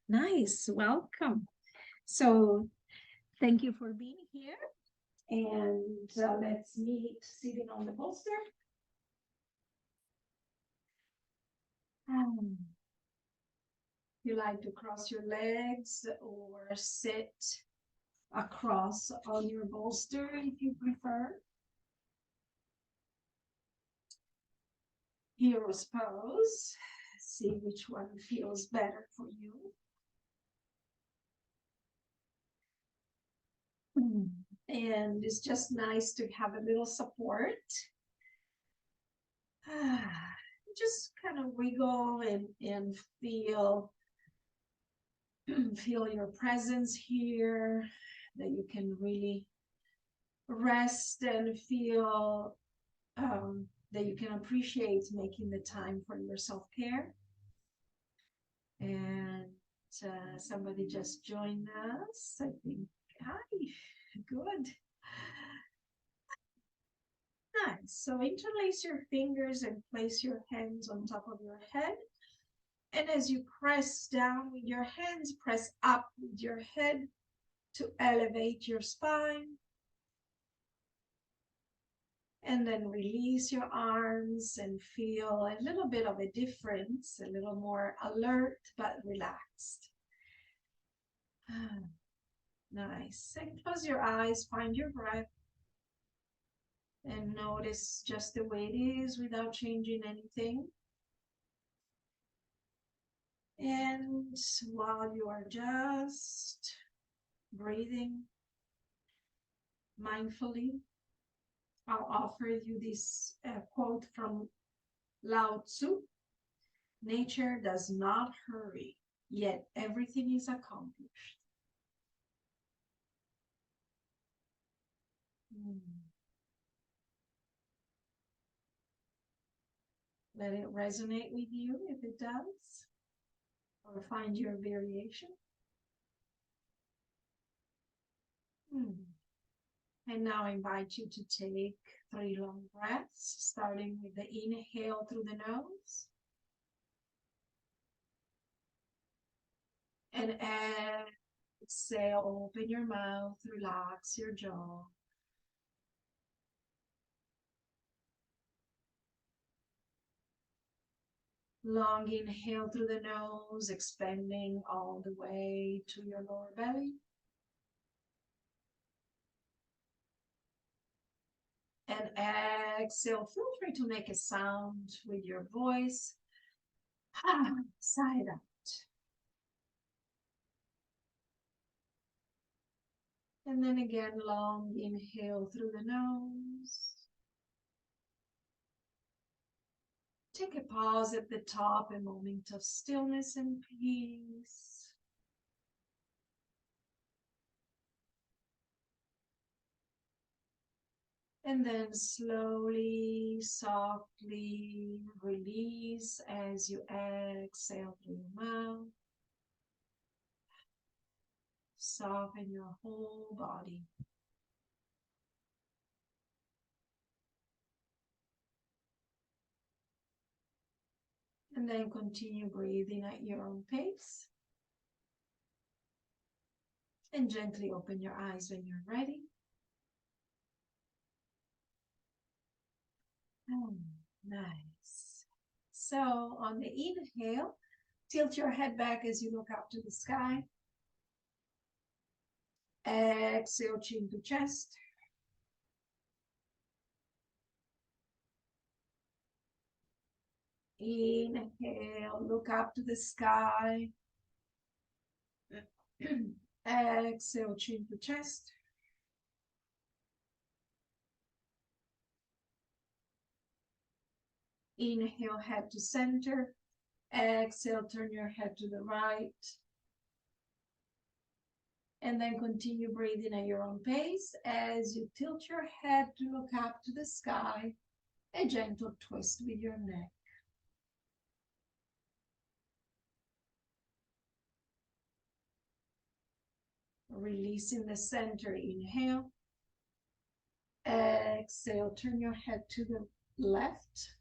Nice, welcome. So thank you for being here. And let's meet sitting on the bolster. You like to cross your legs or sit across on your bolster if you prefer. Hero's pose. See which one feels better for you. And it's just nice to have a little support. Just kind of wiggle and feel your presence here, that you can really rest and feel that you can appreciate making the time for your self-care. And somebody just joined us, I think. Hi, good. Nice. So interlace your fingers and place your hands on top of your head. And as you press down with your hands, press up with your head to elevate your spine. And then release your arms and feel a little bit of a difference, a little more alert but relaxed. Nice. And close your eyes, find your breath. And notice just the way it is without changing anything. And while you are just breathing mindfully, I'll offer you this quote from Lao Tzu. Nature does not hurry, yet everything is accomplished. Let it resonate with you if it does, or find your variation. And now I invite you to take 3 long breaths, starting with the inhale through the nose. And exhale, open your mouth, relax your jaw. Long inhale through the nose, expanding all the way to your lower belly. And exhale, feel free to make a sound with your voice. Side out. And then again, long inhale through the nose. Take a pause at the top, a moment of stillness and peace. And then slowly, softly release as you exhale through your mouth. Soften your whole body. And then continue breathing at your own pace. And gently open your eyes when you're ready. Nice. So on the inhale, tilt your head back as you look up to the sky. Exhale, chin to chest. Inhale, look up to the sky. Exhale, chin to chest. Inhale, head to center. Exhale, turn your head to the right. And then continue breathing at your own pace as you tilt your head to look up to the sky. A gentle twist with your neck. Releasing the center, inhale. Exhale, turn your head to the left.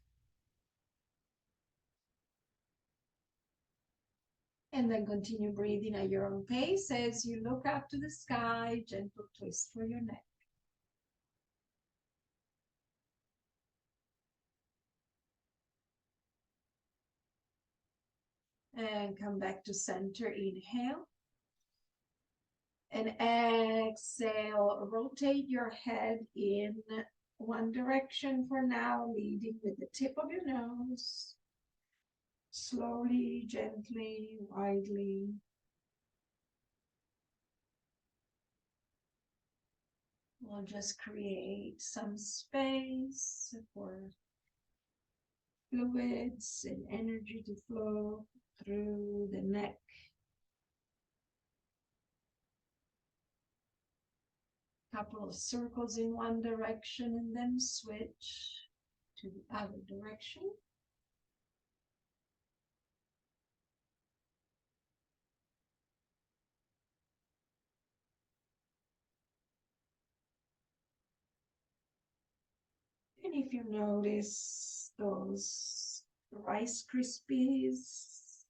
And then continue breathing at your own pace as you look up to the sky, gentle twist for your neck. And come back to center, inhale. And exhale, rotate your head in one direction for now, leading with the tip of your nose. Slowly, gently, widely. We'll just create some space for fluids and energy to flow through the neck. Couple of circles in one direction and then switch to the other direction. And if you notice those Rice Krispies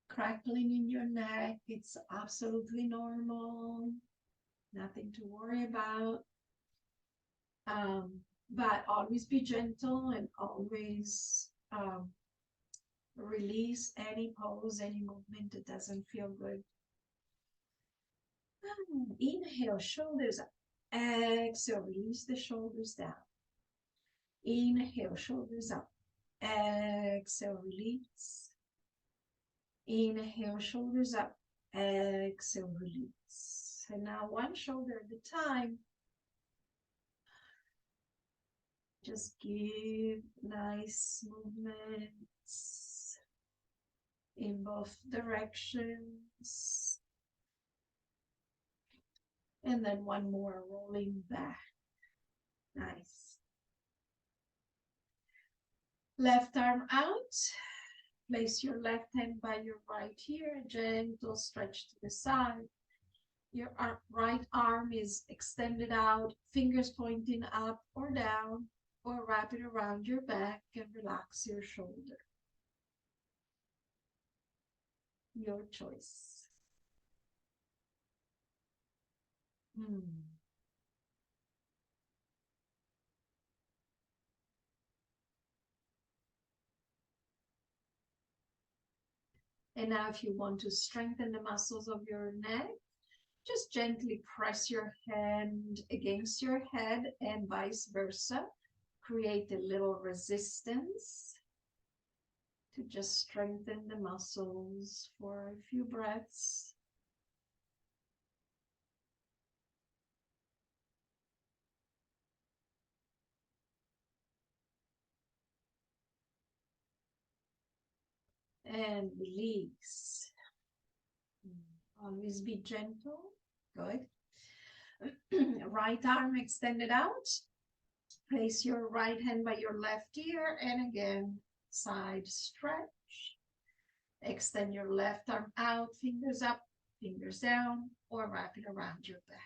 crackling in your neck, it's absolutely normal. Nothing to worry about. But always be gentle and always release any pose, any movement that doesn't feel good. Inhale, shoulders up. Exhale, release the shoulders down. Inhale, shoulders up. Exhale, release. Inhale, shoulders up. Exhale, release. And now one shoulder at a time. Just give nice movements in both directions. And then one more, rolling back. Nice. Left arm out. Place your left hand by your right ear. Gentle stretch to the side. Your right arm is extended out, fingers pointing up or down, or wrap it around your back and relax your shoulder. Your choice. And now if you want to strengthen the muscles of your neck, just gently press your hand against your head and vice versa. Create a little resistance to just strengthen the muscles for a few breaths. And release. Always be gentle. Good. Right arm extended out. Place your right hand by your left ear and again, side stretch. Extend your left arm out, fingers up, fingers down, or wrap it around your back.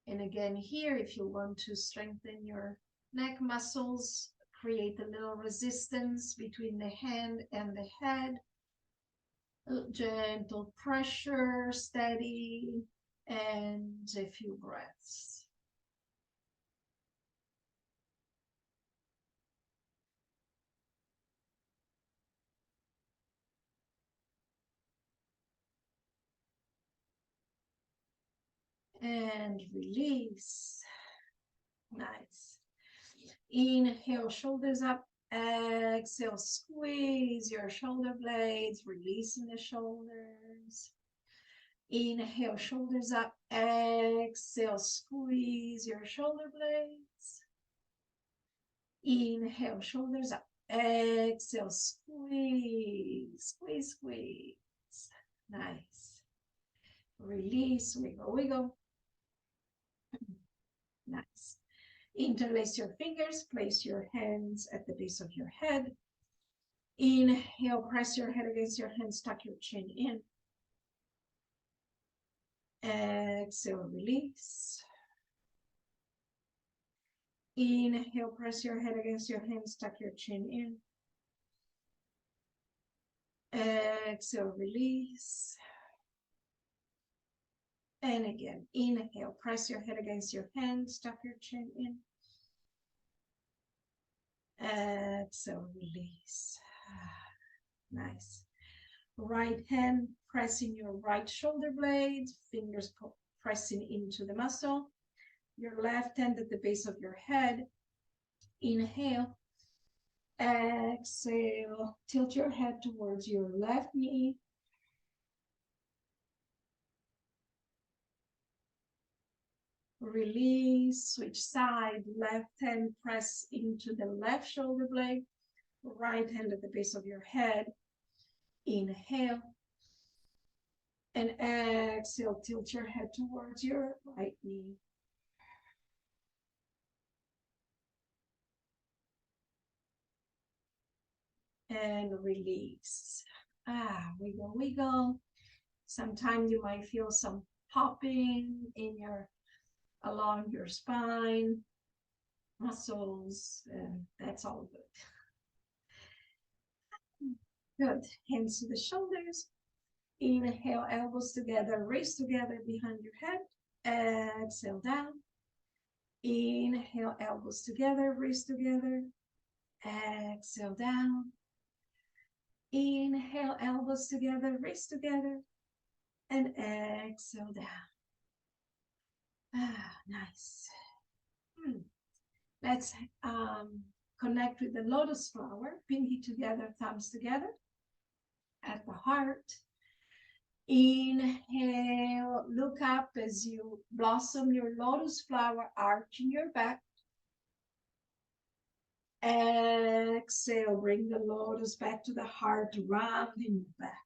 And again here, if you want to strengthen your neck muscles, create a little resistance between the hand and the head. Gentle pressure, steady, and a few breaths. And release. Nice. Inhale, shoulders up. Exhale, squeeze your shoulder blades, releasing the shoulders. Inhale, shoulders up. Exhale, squeeze your shoulder blades. Inhale, shoulders up. Exhale, squeeze, squeeze, squeeze. Nice. Release, wiggle, wiggle. Nice. Interlace your fingers, place your hands at the base of your head. Inhale, press your head against your hands, tuck your chin in. Exhale, release. Inhale, press your head against your hands, tuck your chin in. Exhale, release. And again, inhale, press your head against your hands, tuck your chin in. Exhale, release. Nice. Right hand pressing your right shoulder blade, fingers pressing into the muscle. Your left hand at the base of your head. Inhale. Exhale. Tilt your head towards your left knee. Release, switch side, left hand press into the left shoulder blade, right hand at the base of your head. Inhale. And exhale, tilt your head towards your right knee. And release. Wiggle, wiggle. Sometimes you might feel some popping in along your spine, muscles, and that's all good. Good. Hands to the shoulders. Inhale, elbows together, raise together behind your head. Exhale, down. Inhale, elbows together, raise together. Exhale, down. Inhale, elbows together, wrists together, and exhale down. Nice. Let's connect with the lotus flower, pinky together, thumbs together at the heart. Inhale, look up as you blossom your lotus flower, arching your back. Exhale, bring the lotus back to the heart, rounding your back.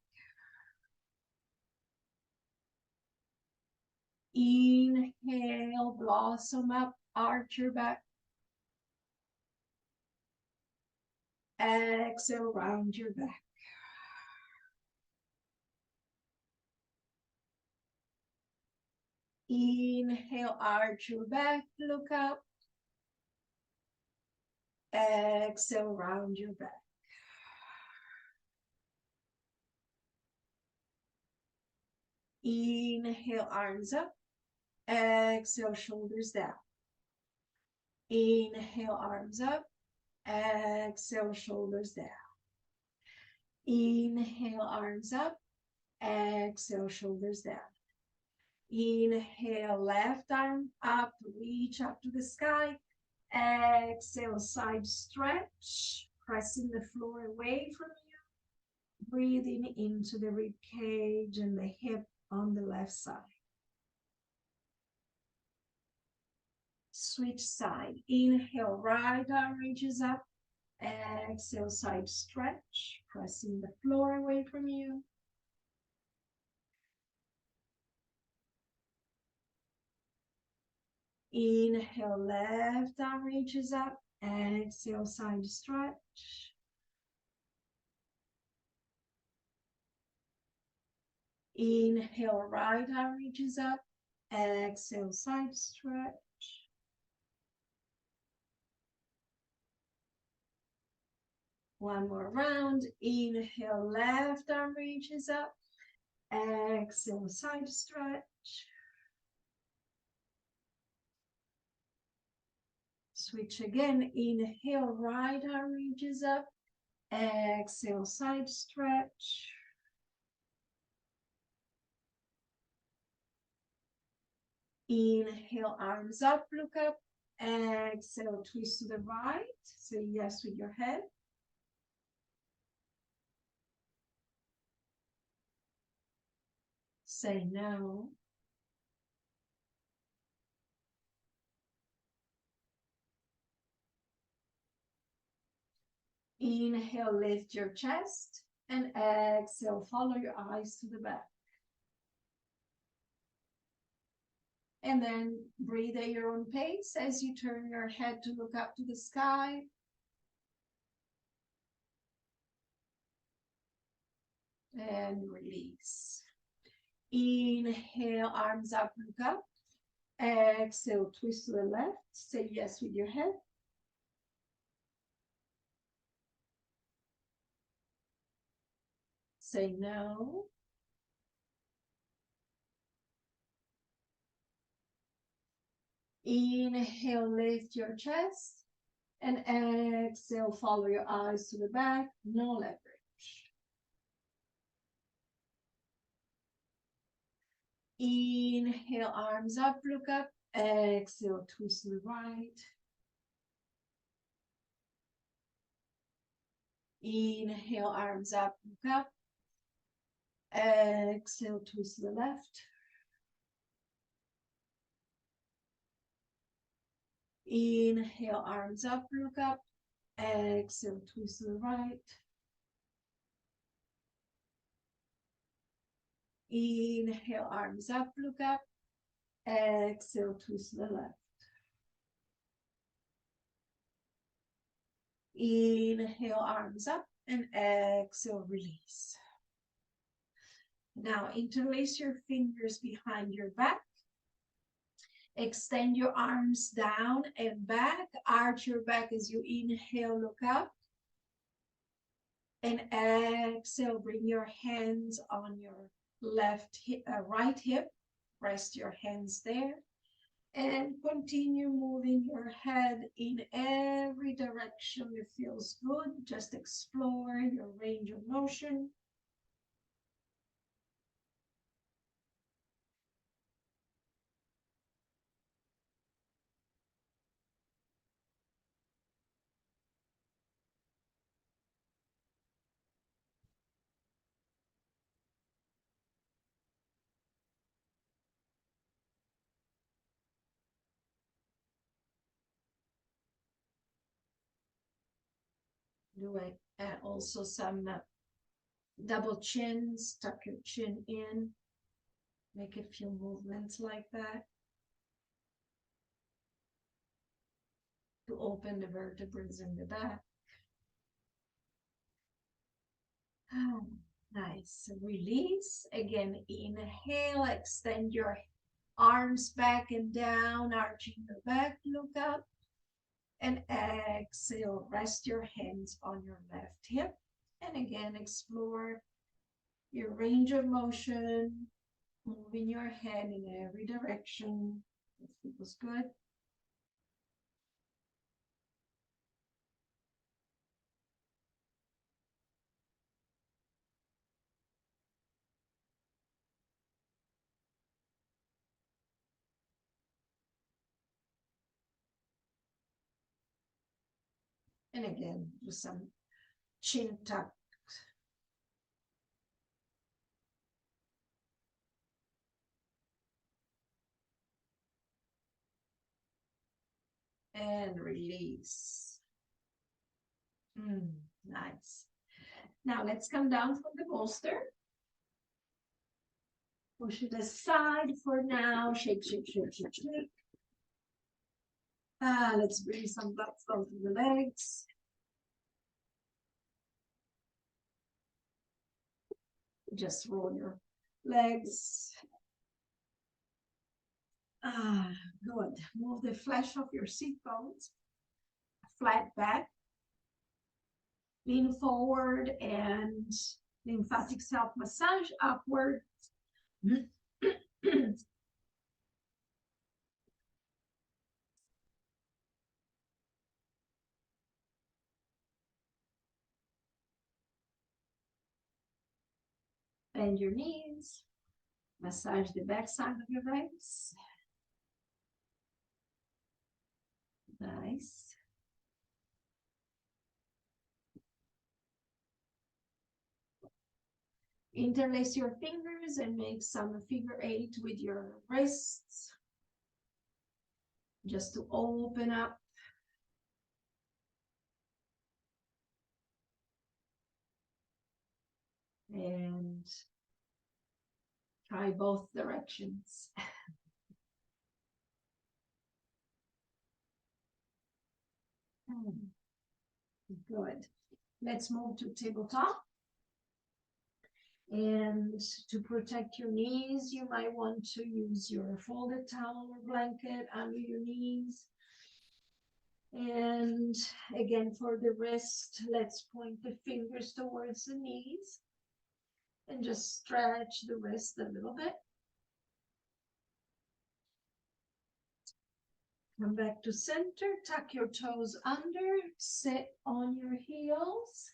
Inhale, blossom up, arch your back. Exhale, round your back. Inhale, arch your back, look up. Exhale, round your back. Inhale, arms up. Exhale, shoulders down. Inhale, arms up. Exhale, shoulders down. Inhale, arms up. Exhale, shoulders down. Inhale, left arm up, reach up to the sky. Exhale, side stretch, pressing the floor away from you. Breathing into the rib cage and the hip on the left side. Switch side. Inhale, right arm reaches up. Exhale, side stretch, pressing the floor away from you. Inhale, left arm reaches up. Exhale, side stretch. Inhale, right arm reaches up. Exhale, side stretch. One more round. Inhale, left arm reaches up. Exhale, side stretch. Switch again. Inhale, right arm reaches up. Exhale, side stretch. Inhale, arms up, look up. Exhale, twist to the right. Say yes with your head. Say no. Inhale, lift your chest. And exhale, follow your eyes to the back. And then breathe at your own pace as you turn your head to look up to the sky. And release. Inhale, arms up, look up. Exhale, twist to the left. Say yes with your head. Say no. Inhale, lift your chest. And exhale, follow your eyes to the back. No leverage. Inhale, arms up, look up. Exhale, twist to the right. Inhale, arms up, look up. Exhale, twist to the left. Inhale, arms up, look up. Exhale, twist to the right. Inhale, arms up, look up. Exhale, twist to the left. Inhale, arms up, and exhale, release. Now, interlace your fingers behind your back. Extend your arms down and back. Arch your back as you inhale, look up. And exhale, bring your hands on your right hip. Rest your hands there. And continue moving your head in every direction that feels good. Just explore your range of motion. Do also some double chins. Tuck your chin in. Make a few movements like that to open the vertebrae in the back. Nice. Release. Again, inhale, extend your arms back and down, arching your back, look up. And exhale, rest your hands on your left hip. And again, explore your range of motion, moving your head in every direction. If it was good. And again, do some chin tuck. And release. Nice. Now let's come down from the bolster. Push it aside for now. Shake, shake, shake, shake, shake. Let's bring some blood flow to the legs. Just roll your legs. Good. Move the flesh of your seat bones. Flat back. Lean forward and lymphatic self-massage upward. Bend your knees. Massage the back side of your legs. Nice. Interlace your fingers and make some figure 8 with your wrists. Just to open up. And try both directions. Good. Let's move to tabletop. And to protect your knees, you might want to use your folded towel or blanket under your knees. And again, for the wrist, let's point the fingers towards the knees and just stretch the wrist a little bit. Come back to center, tuck your toes under, sit on your heels,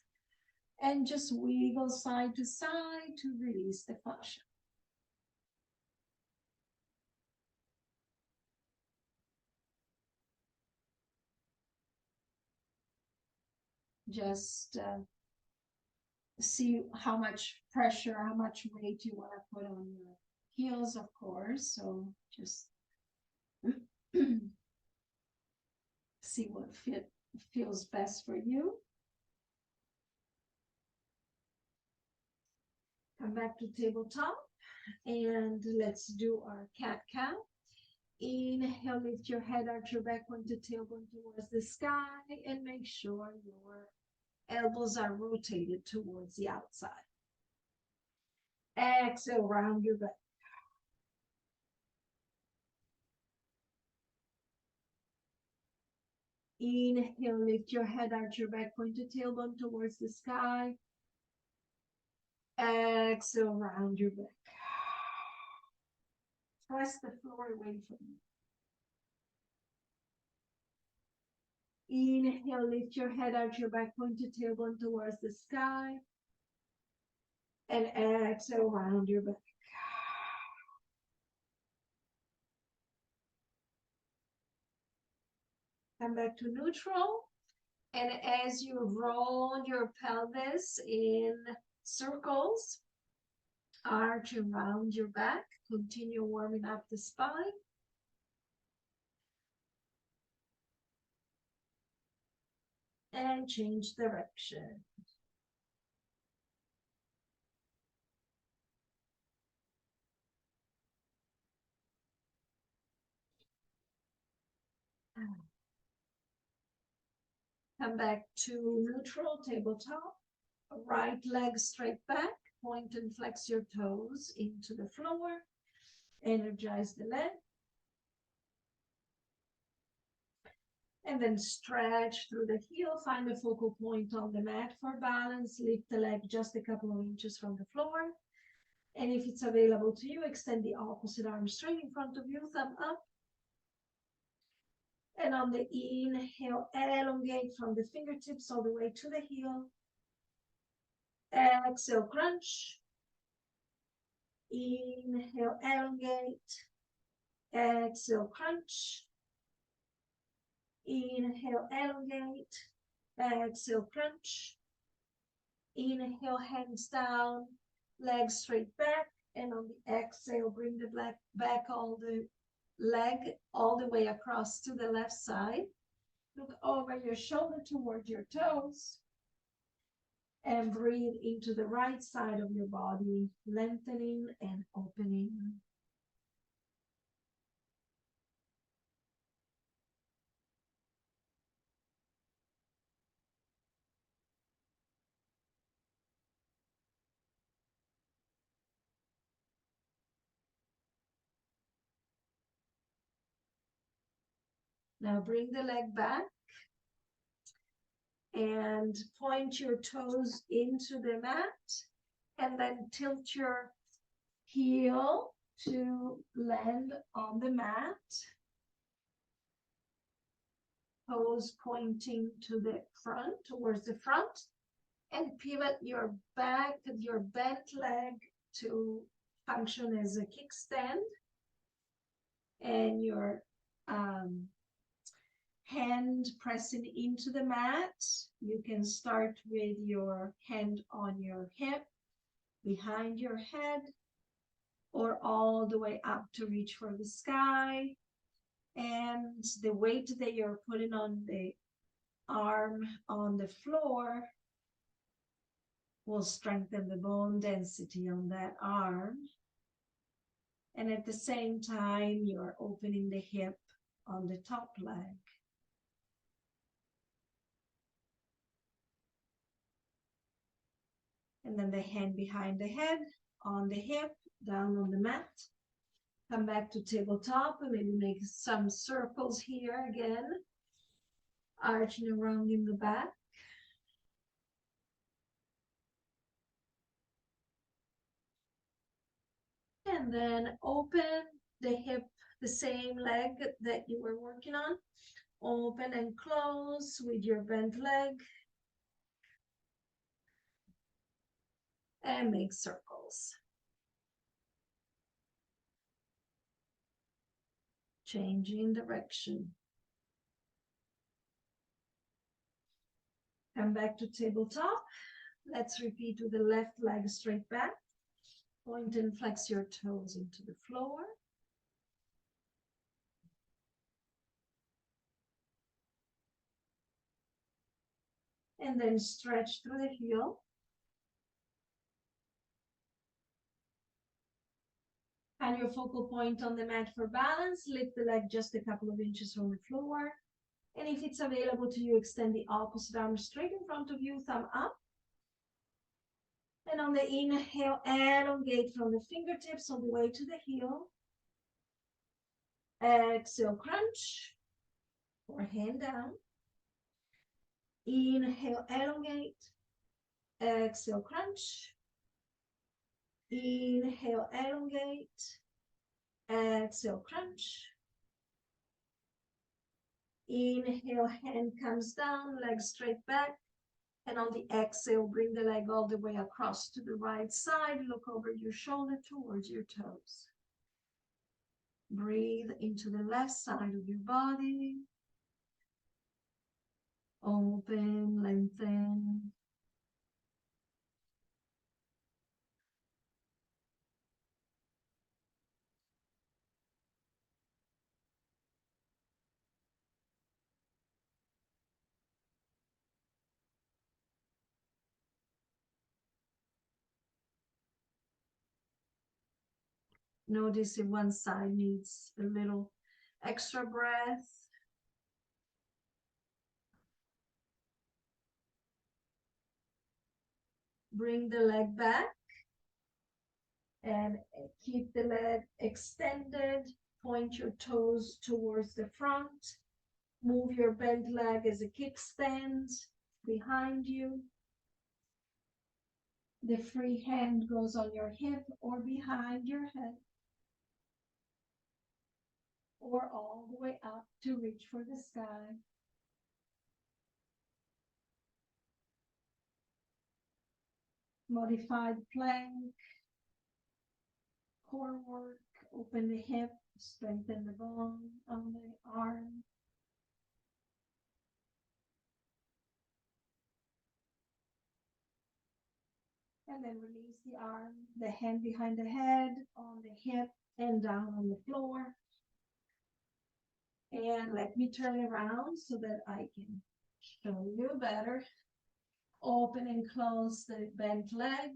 and just wiggle side to side to release the fascia. Just see how much pressure, how much weight you want to put on your heels, of course. So just see what feels best for you. Come back to tabletop and let's do our cat-cow. Inhale, lift your head, arch your back, point the tailbone towards the sky, and make sure your elbows are rotated towards the outside. Exhale, round your back. Inhale, lift your head, arch your back, point the tailbone towards the sky. Exhale, round your back. Press the floor away from you. Inhale, lift your head, arch your back, point the tailbone towards the sky. And exhale, round your back. Come back to neutral. And as you roll your pelvis in circles, arch around your back, continue warming up the spine. And change direction. Come back to neutral tabletop. Right leg straight back. Point and flex your toes into the floor. Energize the leg. And then stretch through the heel. Find a focal point on the mat for balance. Lift the leg just a couple of inches from the floor. And if it's available to you, extend the opposite arm straight in front of you. Thumb up. And on the inhale, elongate from the fingertips all the way to the heel. Exhale, crunch. Inhale, elongate. Exhale, crunch. Inhale, elongate. Exhale, crunch. Inhale, hands down, legs straight back. And on the exhale, bring the back leg all the way across to the left side. Look over your shoulder toward your toes. And breathe into the right side of your body, lengthening and opening. Now bring the leg back and point your toes into the mat and then tilt your heel to land on the mat. Toes pointing to the front, towards the front, and pivot your back, your bent leg to function as a kickstand. And your hand pressing into the mat. You can start with your hand on your hip, behind your head, or all the way up to reach for the sky. And the weight that you're putting on the arm on the floor will strengthen the bone density on that arm. And at the same time, you're opening the hip on the top leg. And then the hand behind the head, on the hip, down on the mat. Come back to tabletop and maybe make some circles here again. Arching around in the back. And then open the hip, the same leg that you were working on. Open and close with your bent leg. And make circles. Changing direction. Come back to tabletop. Let's repeat with the left leg straight back. Point and flex your toes into the floor. And then stretch through the heel. Find your focal point on the mat for balance. Lift the leg just a couple of inches from the floor. And if it's available to you, extend the opposite arm straight in front of you, thumb up. And on the inhale, elongate from the fingertips all the way to the heel. Exhale, crunch, or hand down. Inhale, elongate. Exhale, crunch. Inhale, elongate. Exhale, crunch. Inhale, hand comes down, leg straight back. And on the exhale, bring the leg all the way across to the right side. Look over your shoulder towards your toes. Breathe into the left side of your body. Open, lengthen. Notice if one side needs a little extra breath. Bring the leg back and keep the leg extended. Point your toes towards the front. Move your bent leg as a kickstand behind you. The free hand goes on your hip or behind your head, or all the way up to reach for the sky. Modified plank, core work, open the hip, strengthen the bone on the arm. And then release the arm, the hand behind the head, on the hip, and down on the floor. And let me turn around so that I can show you better. Open and close the bent leg.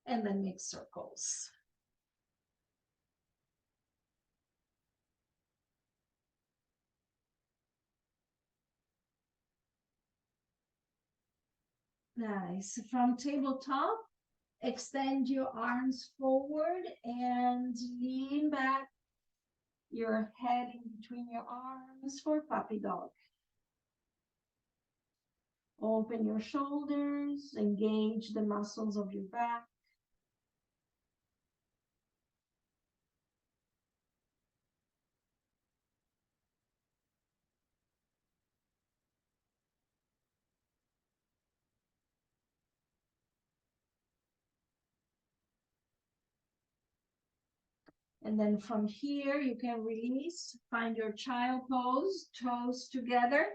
And then make circles. Nice. From tabletop, extend your arms forward and lean back your head in between your arms for puppy dog. Open your shoulders, engage the muscles of your back. And then from here, you can release, find your child pose, toes together,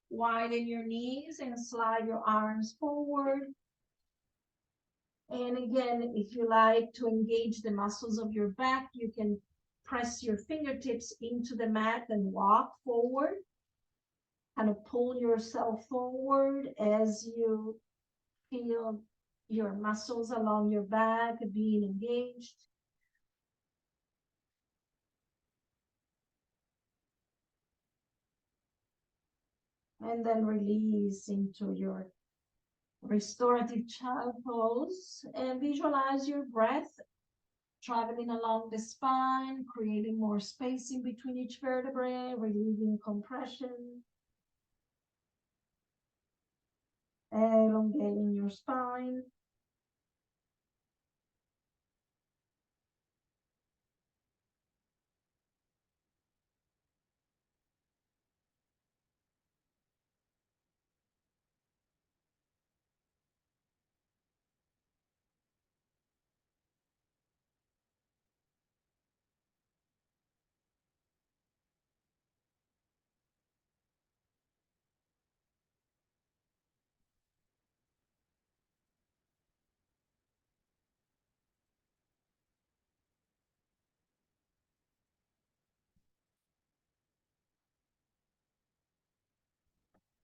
widen your knees and slide your arms forward. And again, if you like to engage the muscles of your back, you can press your fingertips into the mat and walk forward. Kind of pull yourself forward as you feel your muscles along your back being engaged. And then release into your restorative child pose, and visualize your breath traveling along the spine, creating more spacing between each vertebrae, relieving compression, elongating your spine.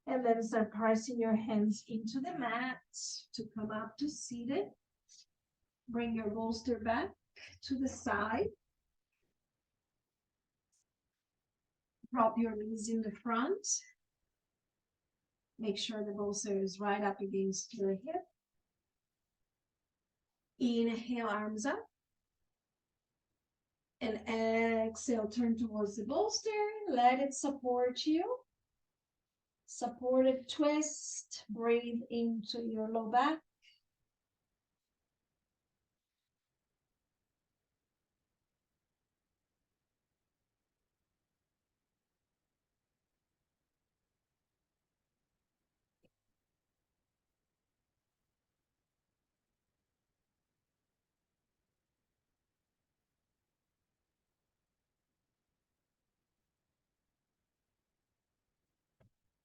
And then start pressing your hands into the mat to come up to seated. Bring your bolster back to the side. Drop your knees in the front. Make sure the bolster is right up against your hip. Inhale, arms up. And exhale, turn towards the bolster. Let it support you. Supported twist. Breathe into your low back.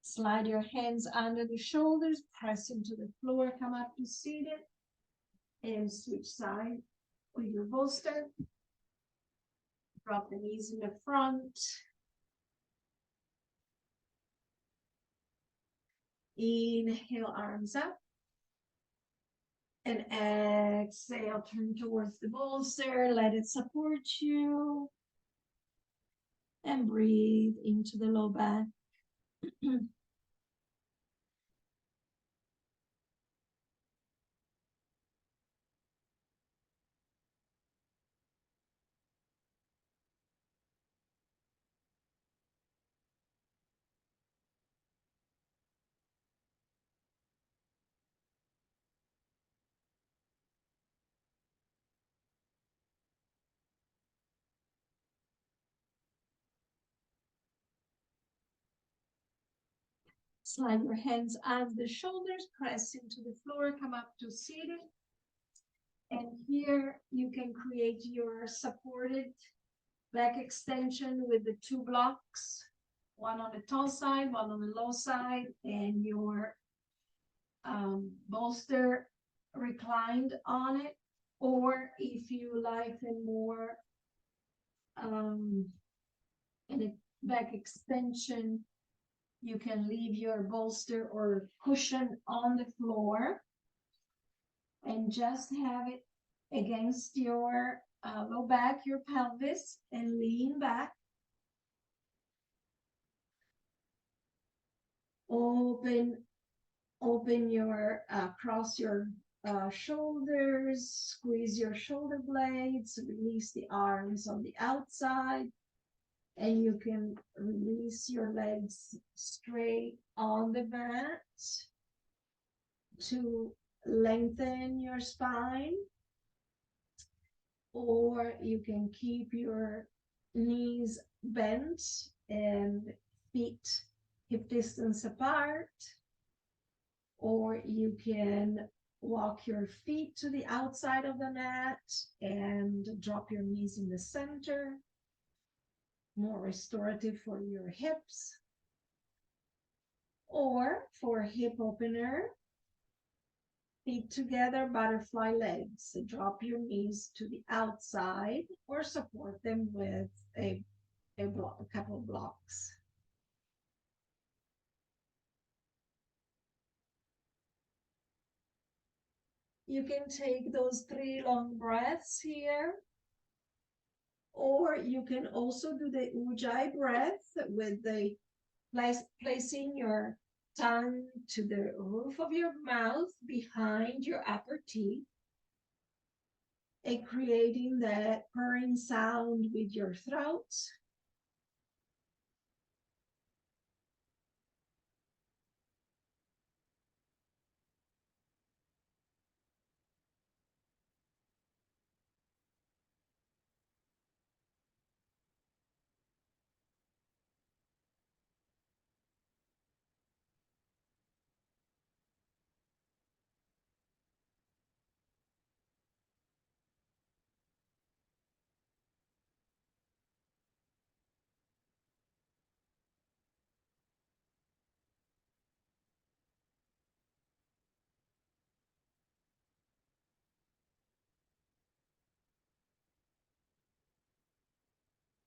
Slide your hands under the shoulders, press into the floor, come up to seated, and switch side with your bolster. Drop the knees in the front. Inhale, arms up. And exhale, turn towards the bolster, let it support you. And breathe into the low back. Slide your hands under the shoulders, press into the floor, come up to seated. And here you can create your supported back extension with the two blocks, one on the tall side, one on the low side, and your bolster reclined on it. Or if you like a more in a back extension, you can leave your bolster or cushion on the floor and just have it against your low back, your pelvis, and lean back. Open your, cross your shoulders, squeeze your shoulder blades, release the arms on the outside, and you can release your legs straight on the mat to lengthen your spine, or you can keep your knees bent and feet hip distance apart, or you can walk your feet to the outside of the mat and drop your knees in the center, more restorative for your hips. Or for hip opener, feet together, butterfly legs. So drop your knees to the outside or support them with a couple of blocks. You can take those 3 long breaths here, or you can also do the Ujjayi breath with the placing your tongue to the roof of your mouth behind your upper teeth and creating that purring sound with your throat.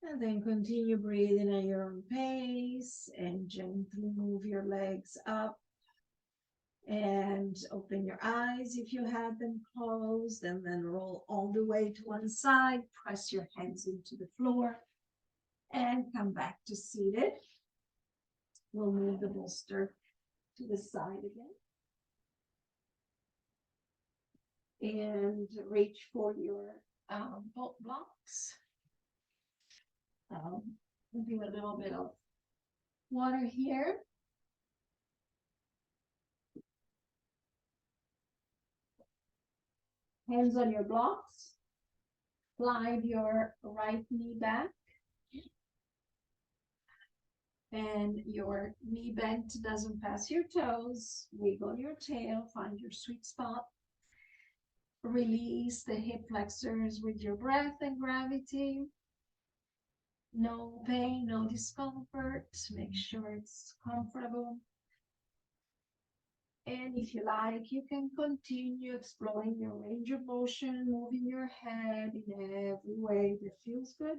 And then continue breathing at your own pace and gently move your legs up and open your eyes if you had them closed, and then roll all the way to one side, press your hands into the floor and come back to seated. We'll move the bolster to the side again and reach for your bolt blocks. Do a little bit of water here. Hands on your blocks. Slide your right knee back. And your knee bent doesn't pass your toes. Wiggle your tail, find your sweet spot. Release the hip flexors with your breath and gravity. No pain, no discomfort. Make sure it's comfortable. And if you like, you can continue exploring your range of motion, moving your head in every way that feels good.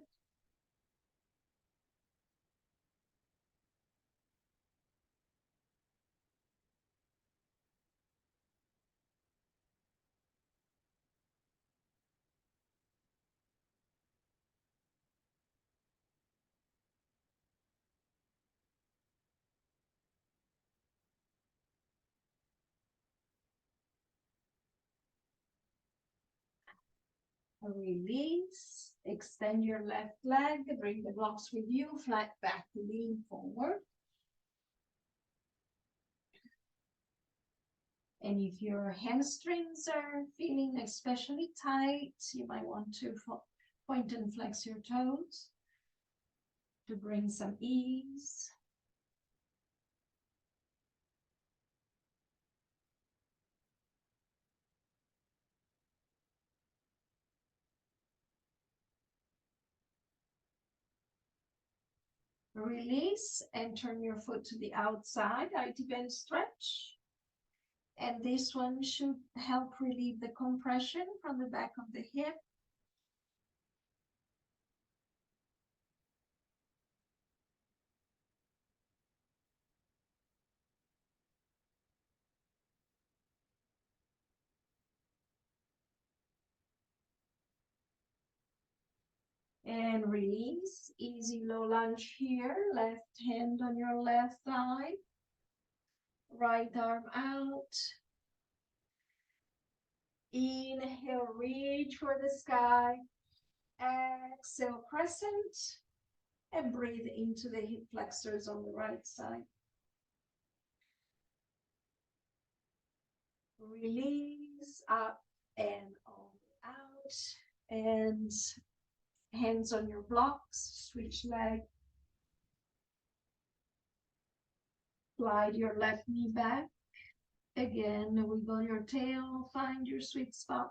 Release, extend your left leg, bring the blocks with you, flat back, lean forward. And if your hamstrings are feeling especially tight, you might want to point and flex your toes to bring some ease. Release and turn your foot to the outside, IT bend stretch. And this one should help relieve the compression from the back of the hip. And release, easy low lunge here, left hand on your left thigh, right arm out. Inhale, reach for the sky. Exhale, crescent. And breathe into the hip flexors on the right side. Release, up and on out. And hands on your blocks, switch leg. Slide your left knee back. Again, wiggle your tail, find your sweet spot.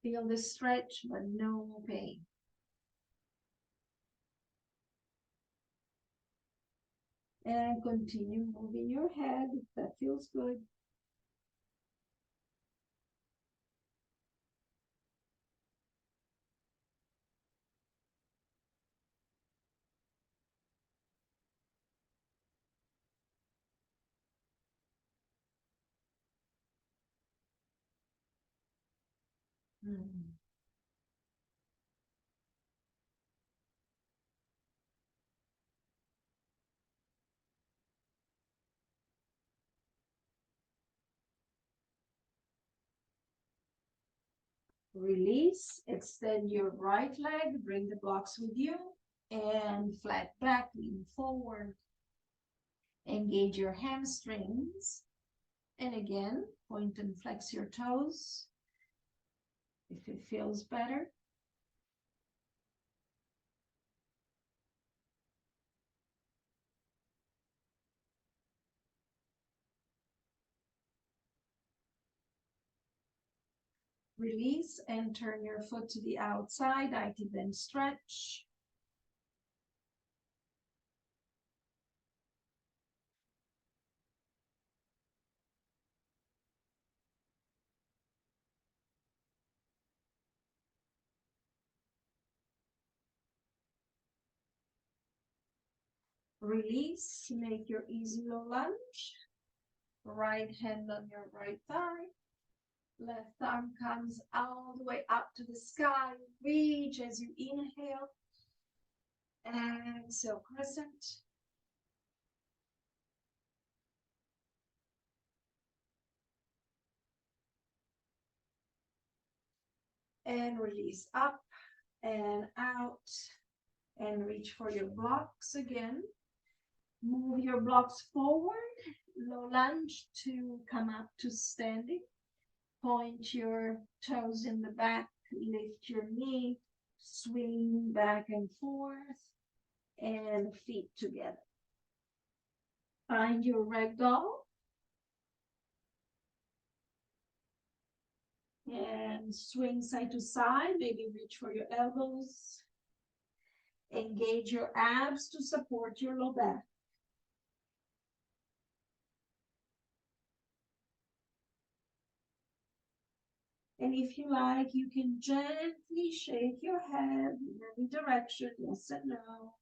Feel the stretch, but no pain. And continue moving your head if that feels good. Release, extend your right leg, bring the blocks with you, and flat back, lean forward. Engage your hamstrings. And again, point and flex your toes if it feels better. Release and turn your foot to the outside, IT bend stretch. Release, make your easy low lunge. Right hand on your right thigh. Left arm comes all the way up to the sky. Reach as you inhale. Exhale, crescent. And release up and out. And reach for your blocks again. Move your blocks forward. Low lunge to come up to standing. Point your toes in the back. Lift your knee. Swing back and forth. And feet together. Find your ragdoll. And swing side to side. Maybe reach for your elbows. Engage your abs to support your low back. And if you like, you can gently shake your head in any direction, yes and no.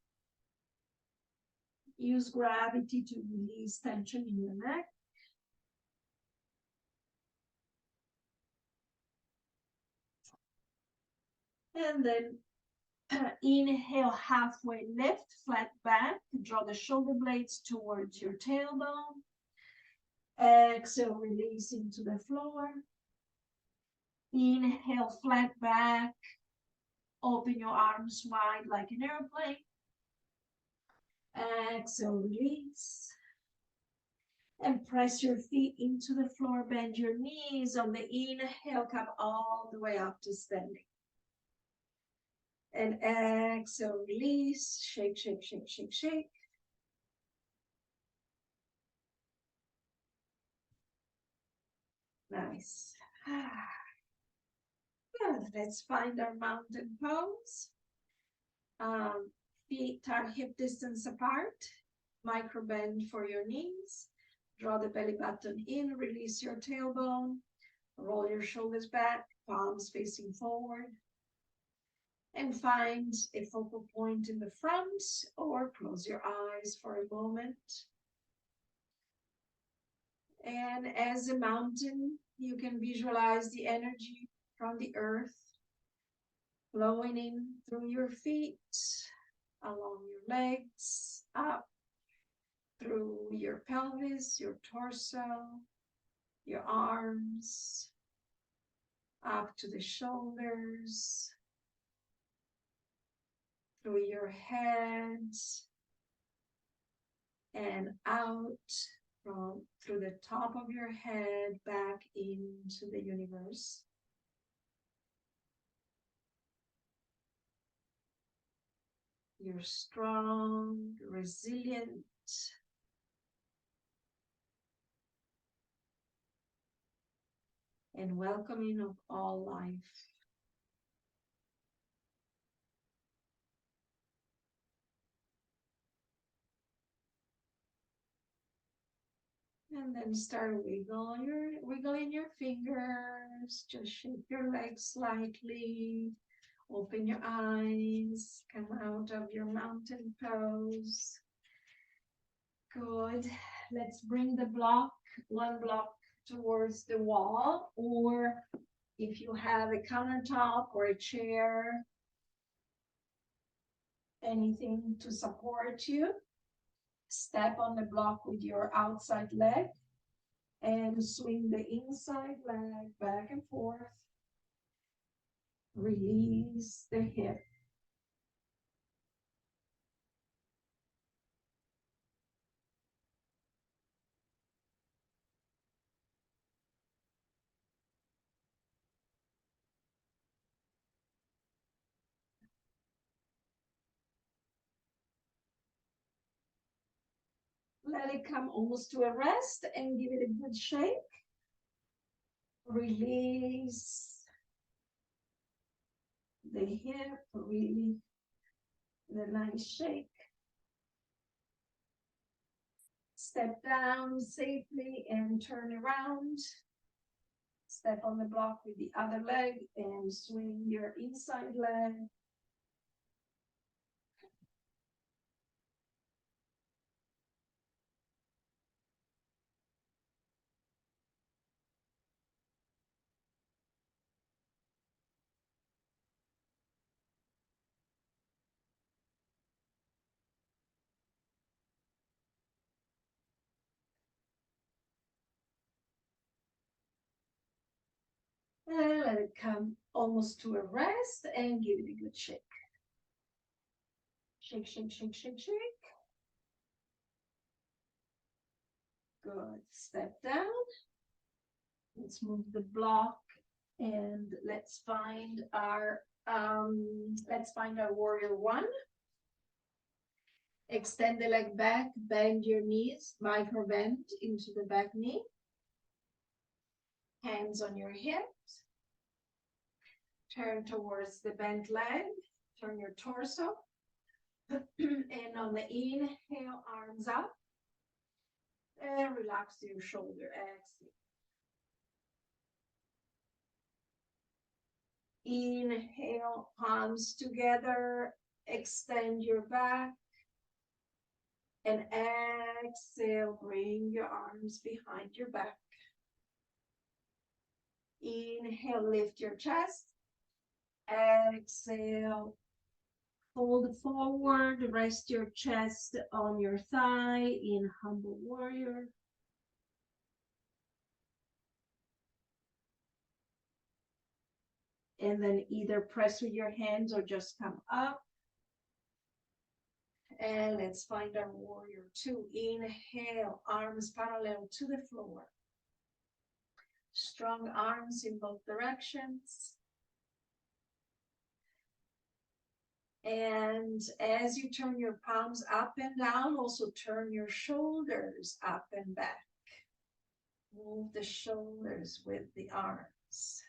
Use gravity to release tension in your neck. And then inhale, halfway lift, flat back. Draw the shoulder blades towards your tailbone. Exhale, release into the floor. Inhale, flat back. Open your arms wide like an airplane. Exhale, release. And press your feet into the floor. Bend your knees. On the inhale, come all the way up to standing. And exhale, release. Shake, shake, shake, shake, shake. Nice. Good. Let's find our mountain pose. Feet are hip distance apart. Micro bend for your knees. Draw the belly button in. Release your tailbone. Roll your shoulders back. Palms facing forward. And find a focal point in the front or close your eyes for a moment. And as a mountain, you can visualize the energy from the earth flowing in through your feet, along your legs, up through your pelvis, your torso, your arms, up to the shoulders, through your head, and out through the top of your head back into the universe. You're strong, resilient, and welcoming of all life. And then start wiggling your fingers. Just shake your legs slightly. Open your eyes. Come out of your mountain pose. Good. Let's bring the one block towards the wall, or if you have a countertop or a chair, anything to support you, step on the block with your outside leg and swing the inside leg back and forth. Release the hip. Let it come almost to a rest and give it a good shake. Release the hip, really the nice shake. Step down safely and turn around. Step on the block with the other leg and swing your inside leg. And let it come almost to a rest and give it a good shake. Shake, shake, shake, shake, shake. Good. Step down. Let's move the block and let's find our warrior one. Extend the leg back, bend your knees, micro bend into the back knee. Hands on your hips. Turn towards the bent leg. Turn your torso. And on the inhale, arms up. And relax your shoulder. Exhale. Inhale, palms together. Extend your back. And exhale, bring your arms behind your back. Inhale, lift your chest. Exhale, fold forward, rest your chest on your thigh in humble warrior. And then either press with your hands or just come up. And let's find our warrior two. Inhale, arms parallel to the floor. Strong arms in both directions. And as you turn your palms up and down, also turn your shoulders up and back. Move the shoulders with the arms.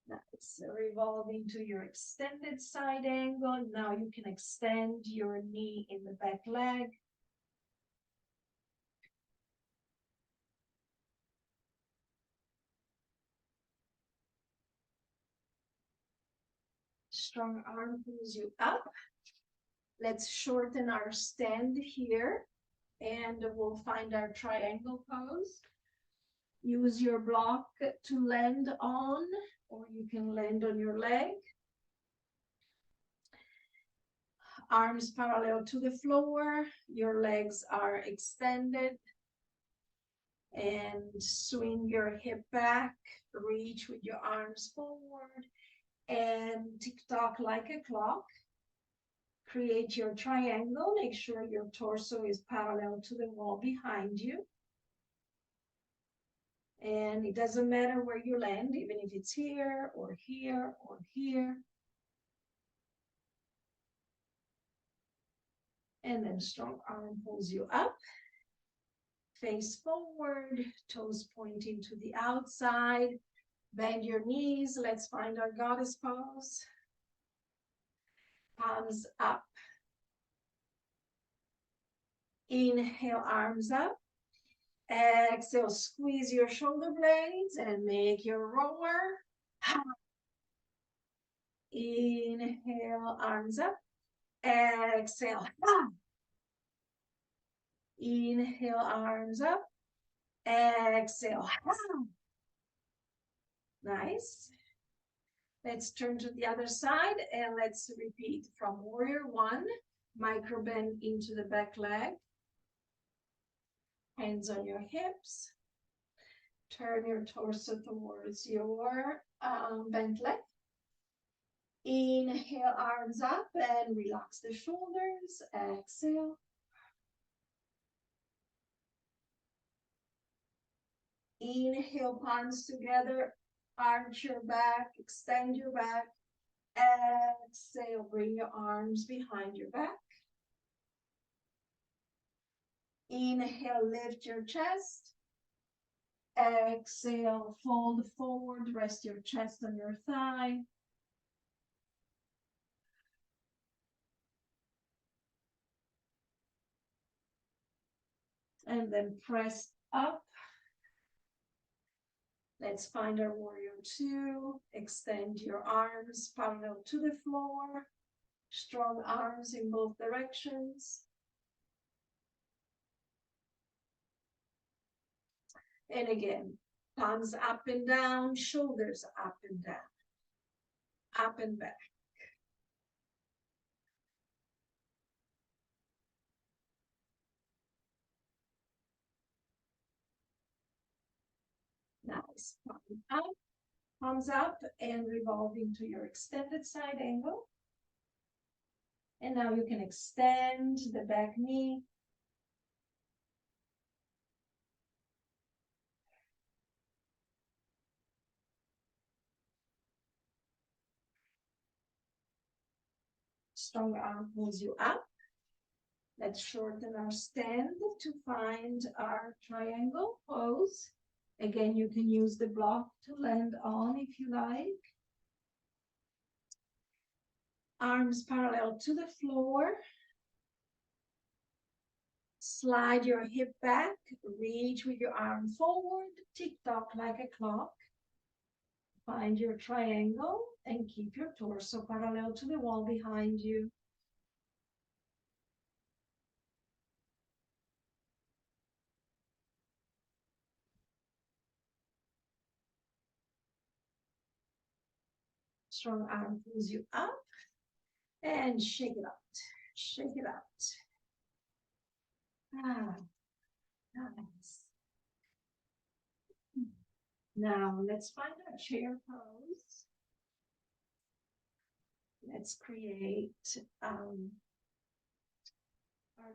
Nice. Revolving to your extended side angle. Now you can extend your knee in the back leg. Strong arm pulls you up. Let's shorten our stand here and we'll find our triangle pose. Use your block to land on, or you can land on your leg. Arms parallel to the floor, your legs are extended. And swing your hip back, reach with your arms forward, and tick-tock like a clock. Create your triangle. Make sure your torso is parallel to the wall behind you. And it doesn't matter where you land, even if it's here or here or here. And then strong arm pulls you up. Face forward, toes pointing to the outside. Bend your knees. Let's find our goddess pose. Palms up. Inhale, arms up. Exhale, squeeze your shoulder blades and make your rower. Inhale, arms up. Exhale. Inhale, arms up. Exhale. Nice. Let's turn to the other side and let's repeat from warrior one. Micro bend into the back leg. Hands on your hips. Turn your torso towards your bent leg. Inhale, arms up and relax the shoulders. Exhale. Inhale, palms together. Arch your back, extend your back. Exhale, bring your arms behind your back. Inhale, lift your chest. Exhale, fold forward, rest your chest on your thigh. And then press up. Let's find our warrior two. Extend your arms parallel to the floor. Strong arms in both directions. And again, palms up and down, shoulders up and down, up and back. Nice. Palms up and revolve into your extended side angle. And now you can extend the back knee. Strong arm pulls you up. Let's shorten our stand to find our triangle pose. Again, you can use the block to land on if you like. Arms parallel to the floor. Slide your hip back, reach with your arm forward, tick-tock like a clock. Find your triangle and keep your torso parallel to the wall behind you. Strong arm pulls you up and shake it out. Shake it out. Ah, nice. Now let's find our chair pose. Let's create our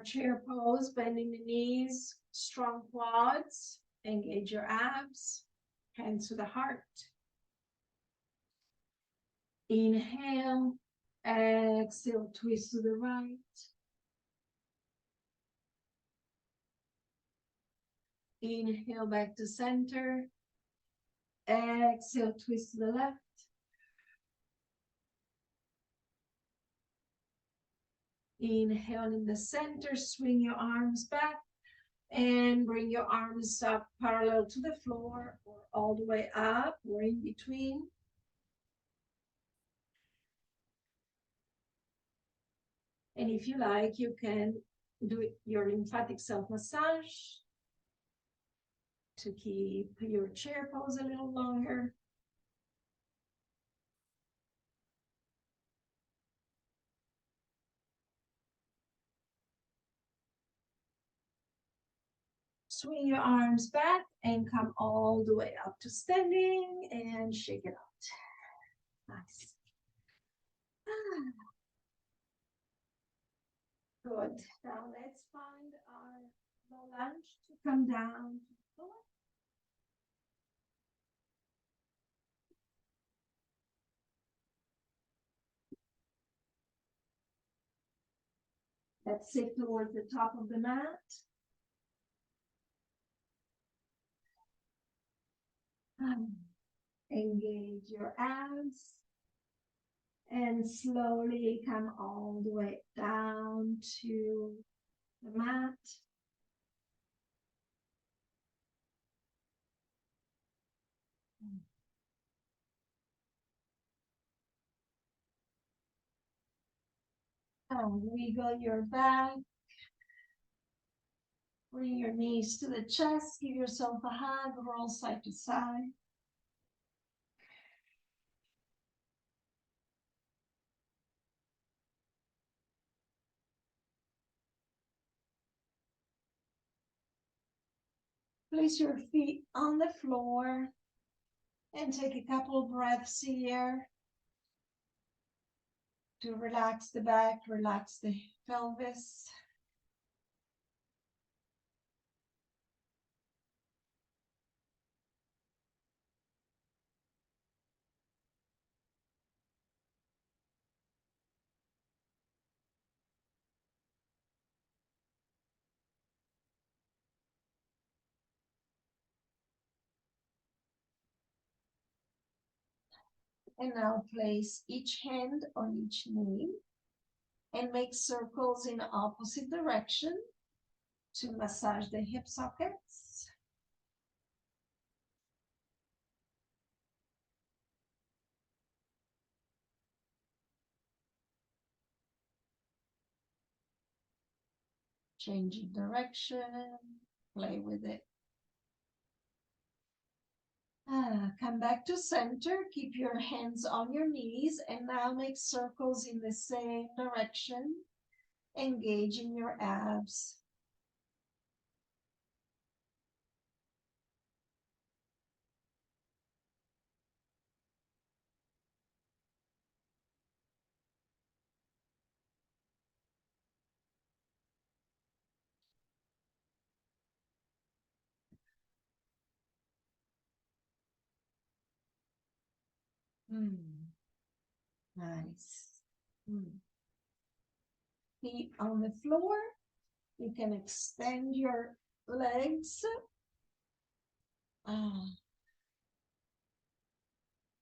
chair pose, bending the knees, strong quads, engage your abs, hands to the heart. Inhale, exhale, twist to the right. Inhale back to center. Exhale, twist to the left. Inhale in the center, swing your arms back and bring your arms up parallel to the floor or all the way up or in between. And if you like, you can do your lymphatic self-massage to keep your chair pose a little longer. Swing your arms back and come all the way up to standing and shake it out. Nice. Good. Now let's find our low lunge to come down to the floor. Let's sit towards the top of the mat. Engage your abs and slowly come all the way down to the mat. Wiggle your back. Bring your knees to the chest. Give yourself a hug. Roll side to side. Place your feet on the floor and take a couple breaths here to relax the back, relax the pelvis. And now place each hand on each knee and make circles in opposite direction to massage the hip sockets. Changing direction, play with it. Come back to center, keep your hands on your knees, and now make circles in the same direction, engaging your abs. Nice. Feet on the floor. You can extend your legs.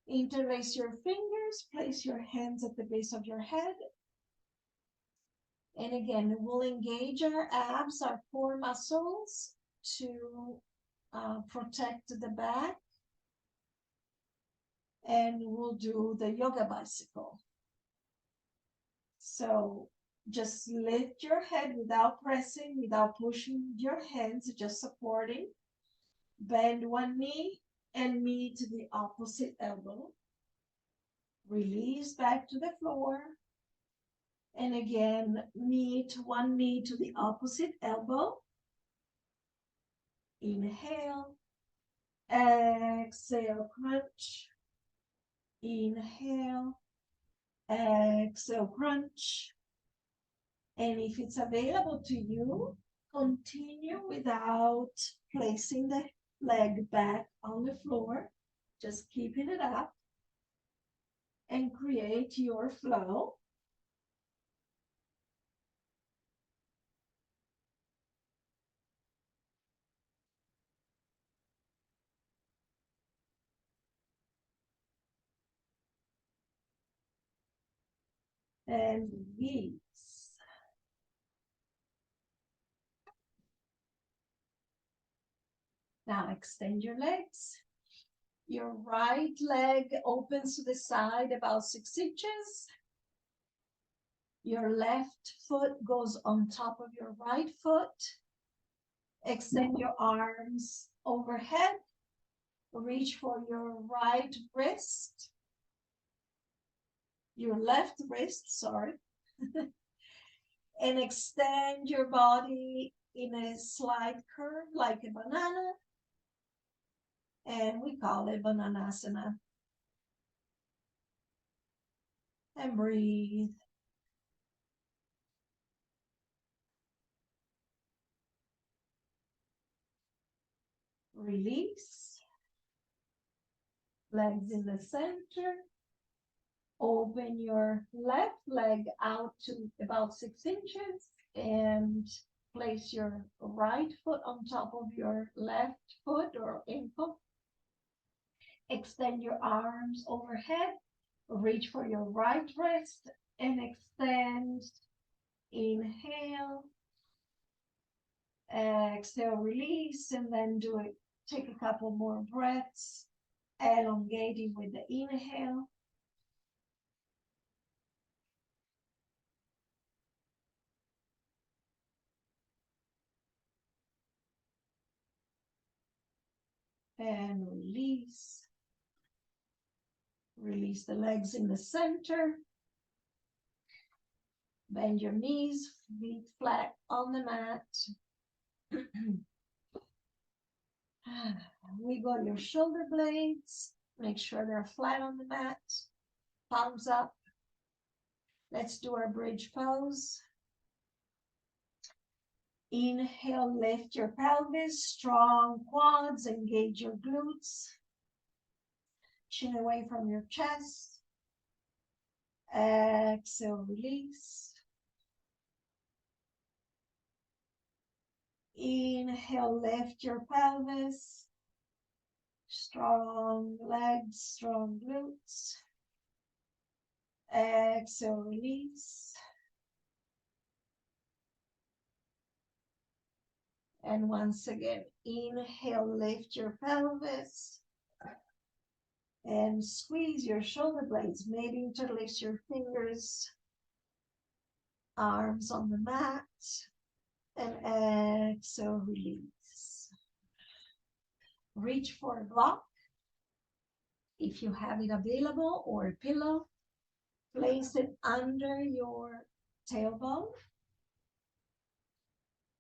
Interlace your fingers. Place your hands at the base of your head. And again, we'll engage our abs, our core muscles, to protect the back. And we'll do the yoga bicycle. So just lift your head without pressing, without pushing your hands, just supporting. Bend one knee and meet the opposite elbow. Release back to the floor. And again, meet one knee to the opposite elbow. Inhale. Exhale, crunch. Inhale. Exhale, crunch. And if it's available to you, continue without placing the leg back on the floor, just keeping it up and create your flow. And release. Now extend your legs. Your right leg opens to the side about 6 inches. Your left foot goes on top of your right foot. Extend your arms overhead. Reach for your right wrist. Your left wrist, sorry. And extend your body in a slight curve like a banana. And we call it Bananasana. And breathe. Release. Legs in the center. Open your left leg out to about 6 inches and place your right foot on top of your left foot or ankle. Extend your arms overhead. Reach for your right wrist and extend. Inhale. Exhale, release, and then do it. Take a couple more breaths, elongating with the inhale. And release. Release the legs in the center. Bend your knees, feet flat on the mat. Wiggle your shoulder blades. Make sure they're flat on the mat. Palms up. Let's do our bridge pose. Inhale, lift your pelvis, strong quads, engage your glutes. Chin away from your chest. Exhale, release. Inhale, lift your pelvis. Strong legs, strong glutes. Exhale, release. And once again, inhale, lift your pelvis. And squeeze your shoulder blades. Maybe interlace your fingers. Arms on the mat. And exhale, release. Reach for a block. If you have it available, or a pillow, place it under your tailbone,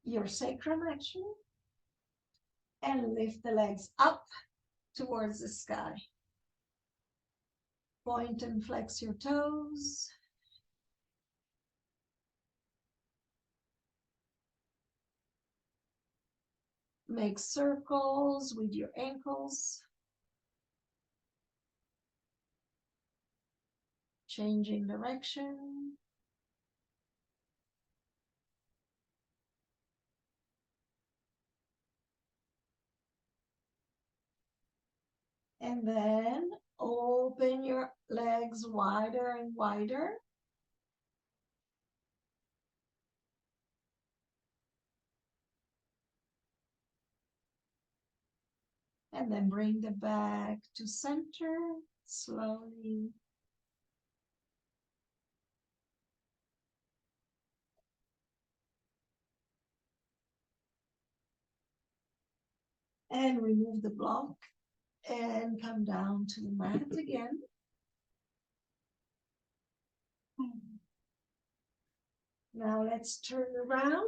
your sacrum actually, and lift the legs up towards the sky. Point and flex your toes. Make circles with your ankles. Changing direction. And then open your legs wider and wider. And then bring the back to center slowly. And remove the block and come down to the mat again. Now let's turn around.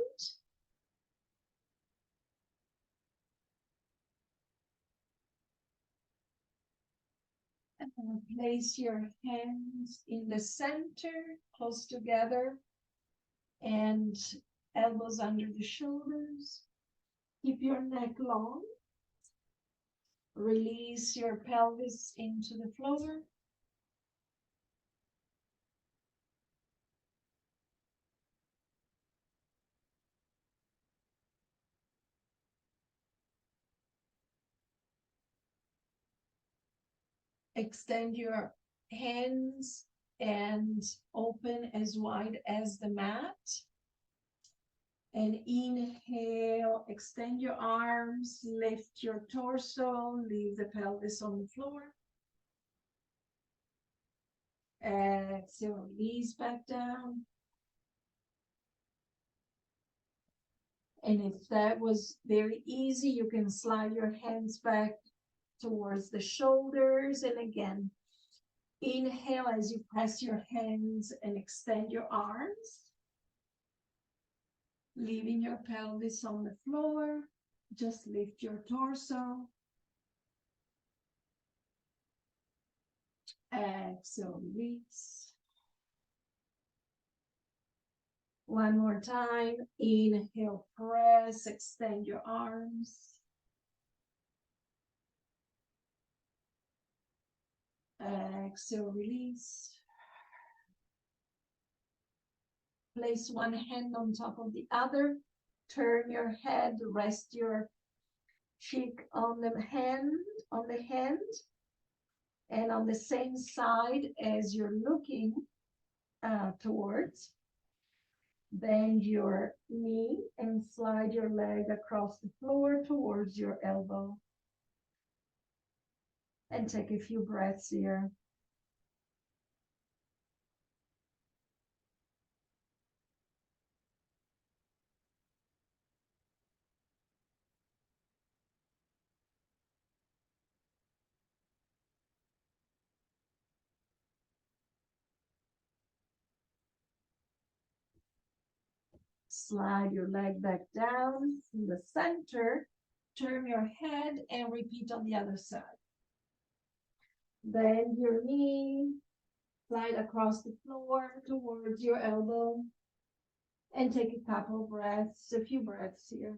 And place your hands in the center, close together, and elbows under the shoulders. Keep your neck long. Release your pelvis into the floor. Extend your hands and open as wide as the mat. And inhale, extend your arms, lift your torso, leave the pelvis on the floor. Exhale, release back down. And if that was very easy, you can slide your hands back towards the shoulders. And again, inhale as you press your hands and extend your arms. Leaving your pelvis on the floor. Just lift your torso. Exhale, release. One more time. Inhale, press, extend your arms. Exhale, release. Place one hand on top of the other. Turn your head, rest your cheek on the hand, and on the same side as you're looking towards. Bend your knee and slide your leg across the floor towards your elbow. And take a few breaths here. Slide your leg back down in the center. turn your head and repeat on the other side. Bend your knee, slide across the floor towards your elbow, and take a couple of breaths, a few breaths here.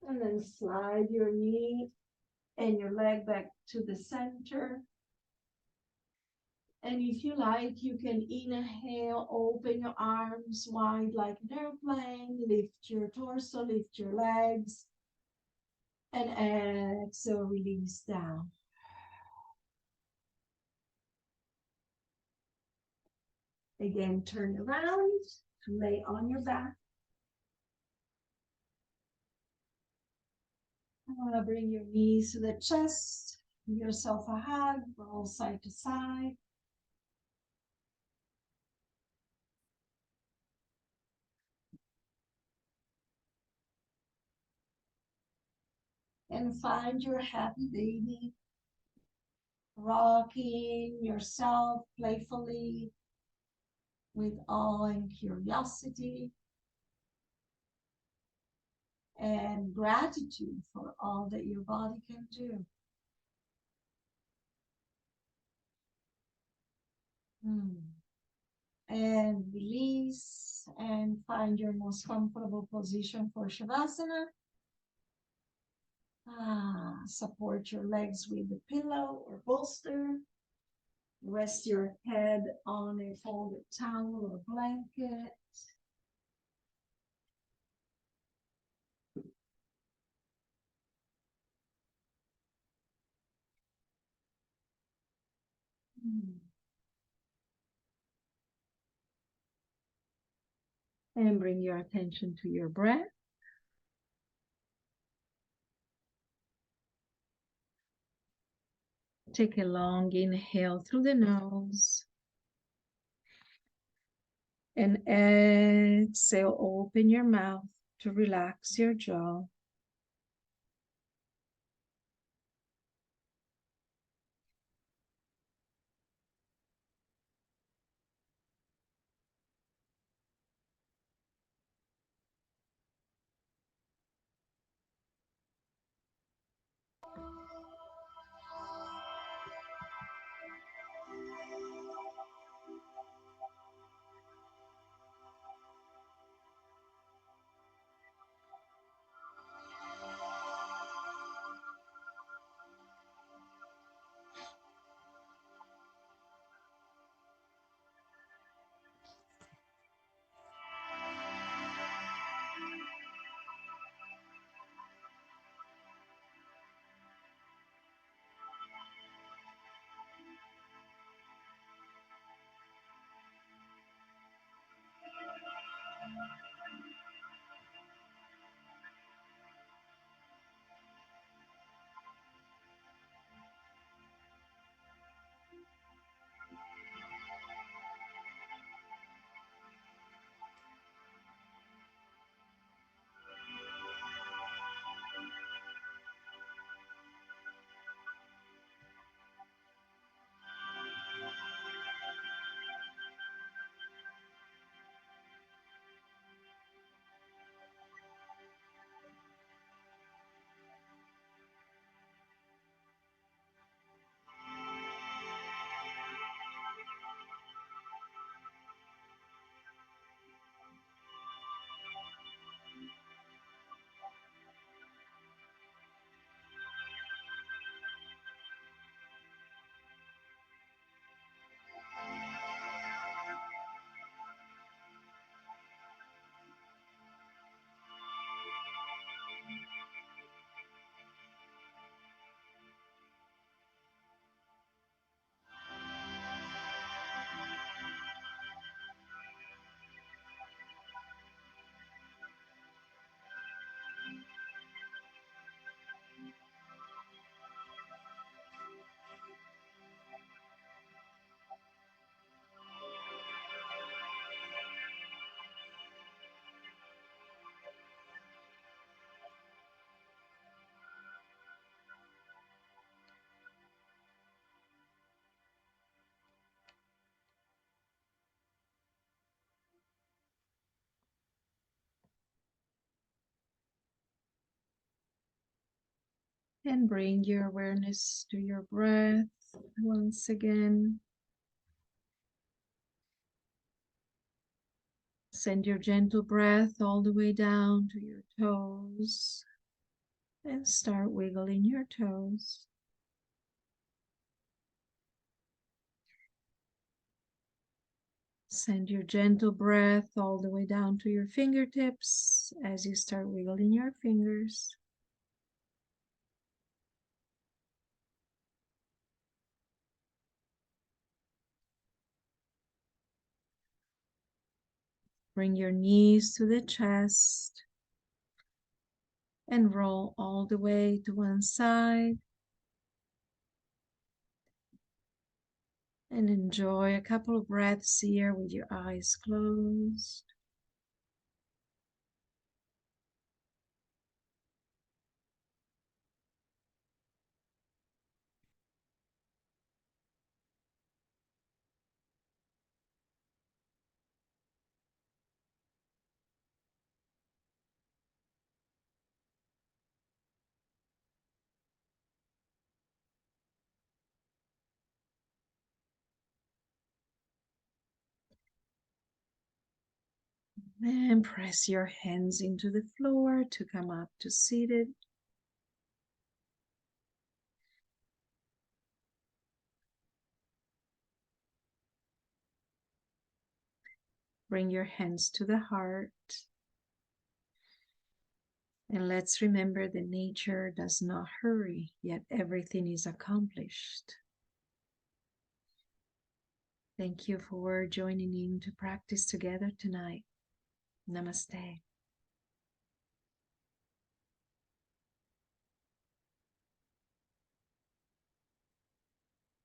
And then slide your knee and your leg back to the center. And if you like, you can inhale, open your arms wide like an airplane, lift your torso, lift your legs, and exhale, release down. Again, turn around, lay on your back. Bring your knees to the chest, give yourself a hug, roll side to side. And find your happy baby, rocking yourself playfully with awe and curiosity and gratitude for all that your body can do. And release and find your most comfortable position for Shavasana. Support your legs with a pillow or bolster. Rest your head on a folded towel or blanket. And bring your attention to your breath. Take a long inhale through the nose. And exhale, open your mouth to relax your jaw. And bring your awareness to your breath once again. Send your gentle breath all the way down to your toes and start wiggling your toes. Send your gentle breath all the way down to your fingertips as you start wiggling your fingers. Bring your knees to the chest and roll all the way to one side. And enjoy a couple of breaths here with your eyes closed. And press your hands into the floor to come up to seated. Bring your hands to the heart. And let's remember that nature does not hurry, yet everything is accomplished. Thank you for joining in to practice together tonight. Namaste.